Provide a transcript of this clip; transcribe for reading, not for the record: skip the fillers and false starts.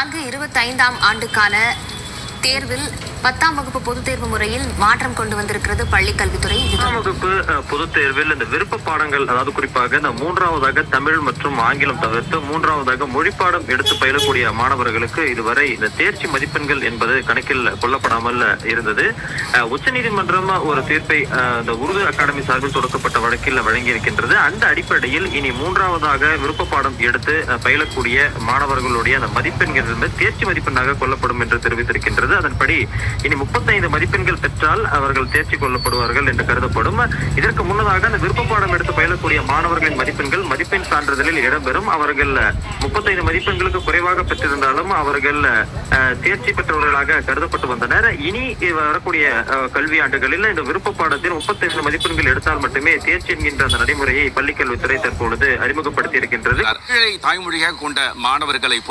2024-25 ஆண்டுக்கான தேர்வில் 10ஆம் வகுப்பு பொதுத் தேர்வு முறையில் மாற்றம் கொண்டு வந்திருக்கிறது பள்ளிக் கல்வித்துறை. 10ஆம் வகுப்பு பொதுத் தேர்வில் இந்த விருப்ப பாடங்கள், அதாவது குறிப்பாக இந்த 3ஆவதாக தமிழ் மற்றும் ஆங்கிலம் தவிர்த்து 3ஆவதாக மொழிப்பாடம் எடுத்து பயிலக்கூடிய மாணவர்களுக்கு இதுவரை இந்த தேர்ச்சி மதிப்பெண்கள் என்பது கணக்கில் கொள்ளப்படாமல் இருந்தது. உச்சநீதிமன்றம் ஒரு தீர்ப்பை இந்த உருது அகாடமி சார்பில் தொடக்கப்பட்ட வழக்கில் வழங்கியிருக்கின்றது. அந்த அடிப்படையில் இனி 3ஆவதாக விருப்ப பாடம் எடுத்து பயிலக்கூடிய மாணவர்களுடைய அந்த மதிப்பெண்கள் தேர்ச்சி மதிப்பெண்ணாக கொள்ளப்படும் என்று தெரிவித்திருக்கின்றது. அதன்படி இனி 35 மதிப்பெண்கள் பெற்றால் அவர்கள் தேர்ச்சி கொள்ளப்படுவார்கள் என்று கருதப்படும். இதற்கு முன்னதாக அந்த விருப்ப பாடம் எடுத்து பயிலக்கூடிய மாணவர்களின் மதிப்பெண்கள் மதிப்பெண் சான்றிதழில் இடம்பெறும். அவர்கள் 35 மதிப்பெண்களுக்கு குறைவாக பெற்றிருந்தாலும் அவர்கள் தேர்ச்சி பெற்றவர்களாக கருதப்பட்டு வந்தனர். இனி வரக்கூடிய கல்வியாண்டுகளில் இந்த விருப்ப பாடத்தில் 35 மதிப்பெண்கள் எடுத்தால் மட்டுமே தேர்ச்சி என்கின்ற அந்த நடைமுறையை பள்ளிக்கல்வித்துறை தற்பொழுது அறிமுகப்படுத்தி இருக்கின்றது. தாய்மொழியாக கொண்ட மாணவர்களை